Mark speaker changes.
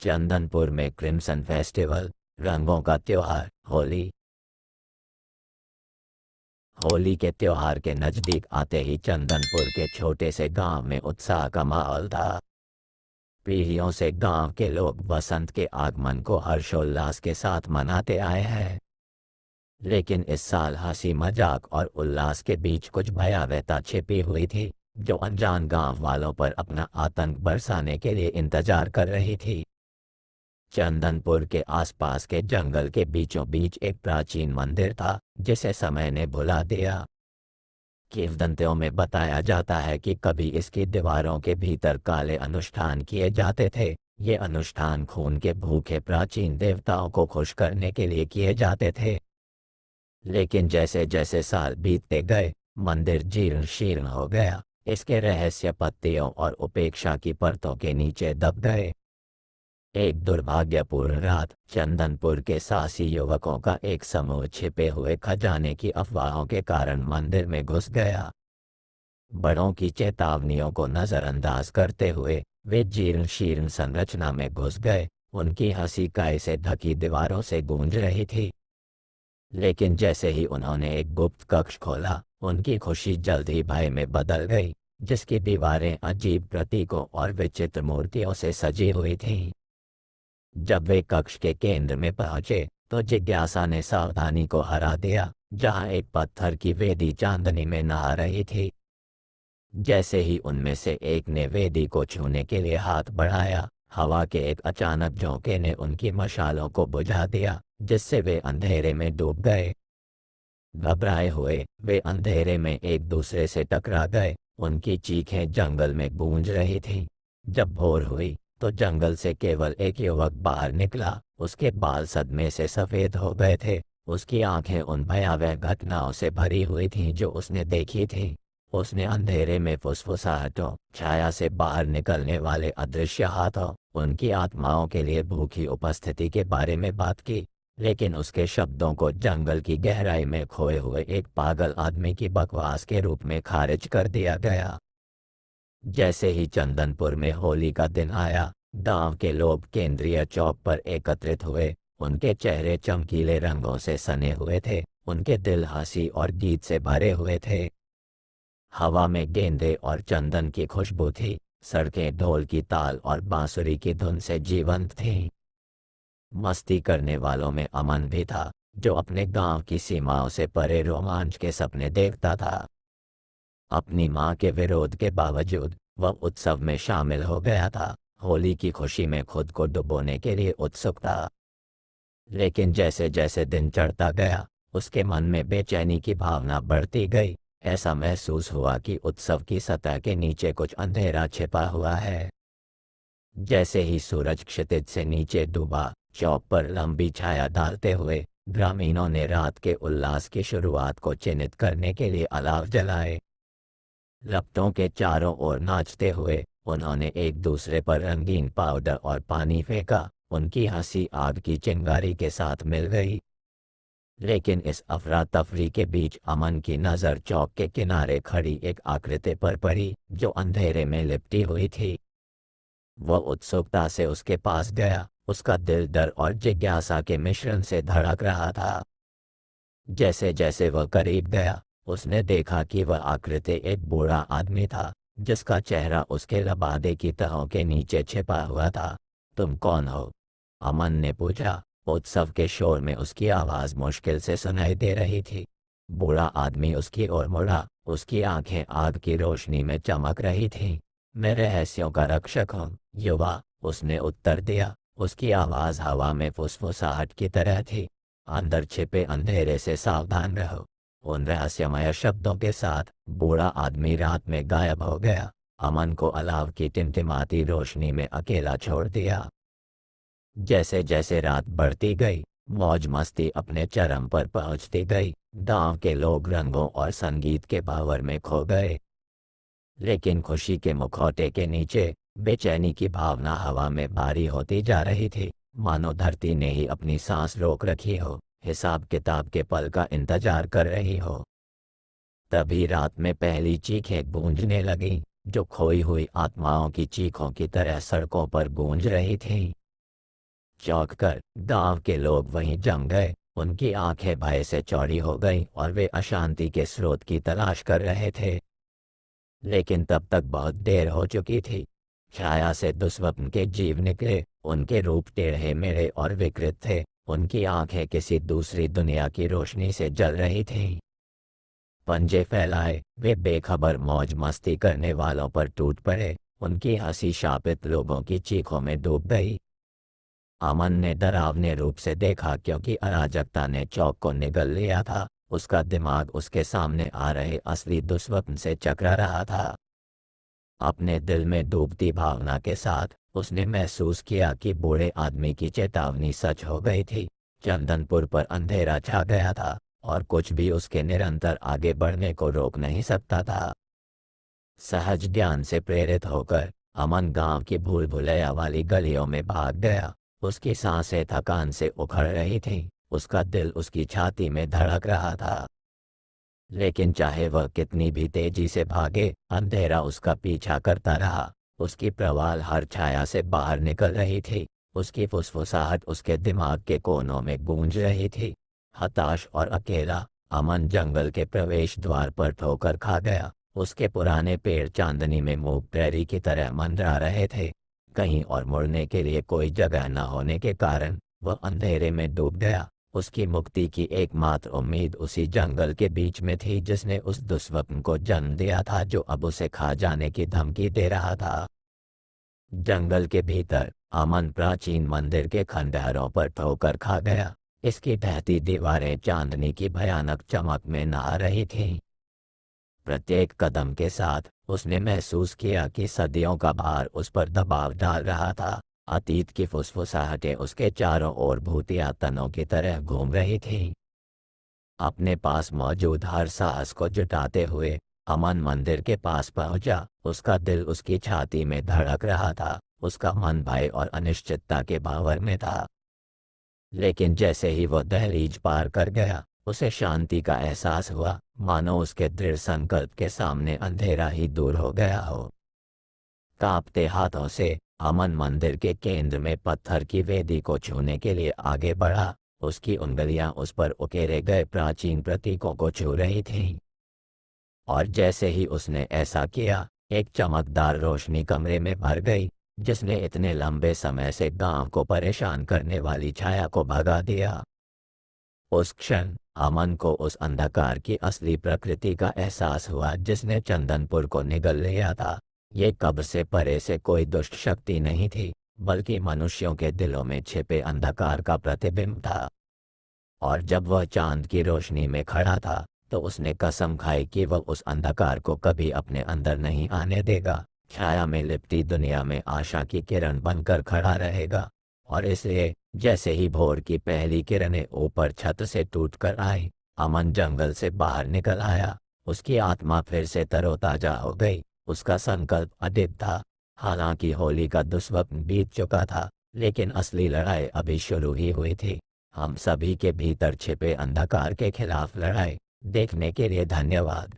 Speaker 1: चंदनपुर में crimson festival, रंगों का त्योहार होली। होली के त्योहार के नज़दीक आते ही चंदनपुर के छोटे से गांव में उत्साह का माहौल था। पीढ़ियों से गांव के लोग बसंत के आगमन को हर्षोल्लास के साथ मनाते आए हैं। लेकिन इस साल हंसी मजाक और उल्लास के बीच कुछ भयावहता छिपी हुई थी, जो अनजान गांव वालों पर अपना आतंक बरसाने के लिए इंतजार कर रही थी। चंदनपुर के आसपास के जंगल के बीचों बीच एक प्राचीन मंदिर था, जिसे समय ने भुला दिया। किंवदंतियों में बताया जाता है कि कभी इसकी दीवारों के भीतर काले अनुष्ठान किए जाते थे। ये अनुष्ठान खून के भूखे प्राचीन देवताओं को खुश करने के लिए किए जाते थे। लेकिन जैसे जैसे साल बीतते गए, मंदिर जीर्ण शीर्ण हो गया। इसके रहस्य पत्तियों और उपेक्षा की परतों के नीचे दब गए। एक दुर्भाग्यपूर्ण रात, चंदनपुर के साहसी युवकों का एक समूह छिपे हुए खजाने की अफवाहों के कारण मंदिर में घुस गया। बड़ों की चेतावनियों को नजरअंदाज करते हुए वे जीर्ण शीर्ण संरचना में घुस गए। उनकी हंसी काय से ढकी दीवारों से गूंज रही थी। लेकिन जैसे ही उन्होंने एक गुप्त कक्ष खोला, उनकी खुशी जल्द ही भय में बदल गई, जिसकी दीवारें अजीब प्रतीकों और विचित्र मूर्तियों से सजी हुई थीं। जब वे कक्ष के केंद्र में पहुंचे, तो जिज्ञासा ने सावधानी को हरा दिया। जहां एक पत्थर की वेदी चांदनी में नहा रही थी। जैसे ही उनमें से एक ने वेदी को छूने के लिए हाथ बढ़ाया, हवा के एक अचानक झोंके ने उनकी मशालों को बुझा दिया, जिससे वे अंधेरे में डूब गए। घबराए हुए वे अंधेरे में एक दूसरे से टकरा गए। उनकी चीखें जंगल में गूंज रही थीं। जब भोर हुई, तो जंगल से केवल एक युवक बाहर निकला। उसके बाल सदमे से सफेद हो गए थे। उसकी आंखें उन भयावह घटनाओं से भरी हुई थीं जो उसने देखी थीं। उसने अंधेरे में फुसफुसाहटों, छाया से बाहर निकलने वाले अदृश्य हाथों, उनकी आत्माओं के लिए भूखी उपस्थिति के बारे में बात की। लेकिन उसके शब्दों को जंगल की गहराई में खोए हुए एक पागल आदमी की बकवास के रूप में खारिज कर दिया गया। जैसे ही चंदनपुर में होली का दिन आया, गांव के लोग केंद्रीय चौक पर एकत्रित हुए। उनके चेहरे चमकीले रंगों से सने हुए थे। उनके दिल हंसी और गीत से भरे हुए थे। हवा में गेंदे और चंदन की खुशबू थी। सड़कें ढोल की ताल और बांसुरी की धुन से जीवंत थीं। मस्ती करने वालों में अमन भी था, जो अपने गांव की सीमाओं से परे रोमांच के सपने देखता था। अपनी मां के विरोध के बावजूद वह उत्सव में शामिल हो गया था। होली की खुशी में खुद को डुबोने के लिए उत्सुक था। लेकिन जैसे जैसे दिन चढ़ता गया, उसके मन में बेचैनी की भावना बढ़ती गई। ऐसा महसूस हुआ कि उत्सव की सतह के नीचे कुछ अंधेरा छिपा हुआ है। जैसे ही सूरज क्षितिज से नीचे डूबा, चौक पर लंबी छाया डालते हुए ग्रामीणों ने रात के उल्लास की शुरुआत को चिन्हित करने के लिए अलाव जलाए। रफ्तों के चारों ओर नाचते हुए उन्होंने एक दूसरे पर रंगीन पाउडर और पानी फेंका। उनकी हंसी आग की चिंगारी के साथ मिल गई। लेकिन इस अफरा तफरी के बीच अमन की नज़र चौक के किनारे खड़ी एक आकृति पर पड़ी, जो अंधेरे में लिपटी हुई थी। वह उत्सुकता से उसके पास गया। उसका दिल डर और जिज्ञासा के मिश्रण से धड़क रहा था। जैसे जैसे वह करीब गया, उसने देखा कि वह आकृति एक बूढ़ा आदमी था, जिसका चेहरा उसके लबादे की तहों के नीचे छिपा हुआ था। तुम कौन हो? अमन ने पूछा। उत्सव के शोर में उसकी आवाज मुश्किल से सुनाई दे रही थी। बूढ़ा आदमी उसकी ओर मुड़ा। उसकी आंखें आग की रोशनी में चमक रही थीं। मैं रहस्यों का रक्षक हूँ, युवा, उसने उत्तर दिया। उसकी आवाज हवा में फुसफुसाहट की तरह थी। अंदर छिपे अंधेरे से सावधान रहो। उन रहस्यमय शब्दों के साथ बूढ़ा आदमी रात में गायब हो गया। अमन को अलाव की टिमटिमाती रोशनी में अकेला छोड़ दिया। जैसे जैसे रात बढ़ती गई, मौज मस्ती अपने चरम पर पहुंचती गई। गांव के लोग रंगों और संगीत के भावर में खो गए। लेकिन खुशी के मुखौटे के नीचे बेचैनी की भावना हवा में भारी होती जा रही थी, मानो धरती ने ही अपनी सांस रोक रखी हो, हिसाब किताब के पल का इंतजार कर रही हो। तभी रात में पहली चीखें गूंजने लगीं, जो खोई हुई आत्माओं की चीखों की तरह सड़कों पर गूंज रही थीं। चौंक कर गांव के लोग वहीं जम गए। उनकी आंखें भय से चौड़ी हो गईं और वे अशांति के स्रोत की तलाश कर रहे थे। लेकिन तब तक बहुत देर हो चुकी थी। छाया से दुस्वप्न के जीव निकले। उनके रूप टेढ़े मेढ़े और विकृत थे। उनकी आंखें किसी दूसरी दुनिया की रोशनी से जल रही थीं। पंजे फैलाए वे बेखबर मौज मस्ती करने वालों पर टूट पड़े। उनकी हंसी शापित लोगों की चीखों में डूब गई। अमन ने डरावने रूप से देखा क्योंकि अराजकता ने चौक को निगल लिया था। उसका दिमाग उसके सामने आ रहे असली दुस्वप्न से चकरा रहा था। अपने दिल में डूबती भावना के साथ उसने महसूस किया कि बूढ़े आदमी की चेतावनी सच हो गई थी। चंदनपुर पर अंधेरा छा गया था और कुछ भी उसके निरंतर आगे बढ़ने को रोक नहीं सकता था। सहज ज्ञान से प्रेरित होकर अमन गांव की भूल भुलैया वाली गलियों में भाग गया। उसकी सांसें थकान से उखड़ रही थीं। उसका दिल उसकी छाती में धड़क रहा था। लेकिन चाहे वह कितनी भी तेजी से भागे, अंधेरा उसका पीछा करता रहा। उसकी प्रवाल हर छाया से बाहर निकल रही थी। उसकी फुसफुसाहट उसके दिमाग के कोनों में गूंज रही थी। हताश और अकेला अमन जंगल के प्रवेश द्वार पर ठोकर खा गया। उसके पुराने पेड़ चांदनी में मूक प्रेरी की तरह मंडरा रहे थे। कहीं और मुड़ने के लिए कोई जगह न होने के कारण वह अंधेरे में डूब गया। उसकी मुक्ति की एकमात्र उम्मीद उसी जंगल के बीच में थी जिसने उस दुस्वप्न को जन्म दिया था, जो अब उसे खा जाने की धमकी दे रहा था। जंगल के भीतर अमन प्राचीन मंदिर के खंडहरों पर ठोकर खा गया। इसकी ढहती दीवारें चांदनी की भयानक चमक में नहा रही थीं। प्रत्येक कदम के साथ उसने महसूस किया कि सदियों का भार उस पर दबाव डाल रहा था। अतीत की फुसफुसाहटें उसके चारों ओर भूतिया तनों की तरह घूम रही थीं। अपने पास मौजूद हर साहस को जुटाते हुए अमन मंदिर के पास पहुंचा। उसका दिल उसकी छाती में धड़क रहा था। उसका मन भय और अनिश्चितता के भावर में था। लेकिन जैसे ही वो दहलीज पार कर गया, उसे शांति का एहसास हुआ, मानो उसके दृढ़ संकल्प के सामने अंधेरा ही दूर हो गया हो। कांपते हाथों से अमन मंदिर के केंद्र में पत्थर की वेदी को छूने के लिए आगे बढ़ा। उसकी उंगलियां उस पर उकेरे गए प्राचीन प्रतीकों को छू रही थीं। और जैसे ही उसने ऐसा किया, एक चमकदार रोशनी कमरे में भर गई, जिसने इतने लंबे समय से गांव को परेशान करने वाली छाया को भगा दिया। उस क्षण अमन को उस अंधकार की असली प्रकृति का एहसास हुआ जिसने चंदनपुर को निगल लिया था। ये कब्र से परे से कोई दुष्ट शक्ति नहीं थी, बल्कि मनुष्यों के दिलों में छिपे अंधकार का प्रतिबिंब था। और जब वह चांद की रोशनी में खड़ा था, तो उसने कसम खाई कि वह उस अंधकार को कभी अपने अंदर नहीं आने देगा। छाया में लिपटी दुनिया में आशा की किरण बनकर खड़ा रहेगा। और इसलिए जैसे ही भोर की पहली किरणें ऊपर छत से टूटकर आई, अमन जंगल से बाहर निकल आया। उसकी आत्मा फिर से तरोताजा हो गई। उसका संकल्प अडिग था। हालांकि होली का दुस्वप्न बीत चुका था, लेकिन असली लड़ाई अभी शुरू ही हुई थी। हम सभी के भीतर छिपे अंधकार के खिलाफ लड़ाई देखने के लिए धन्यवाद।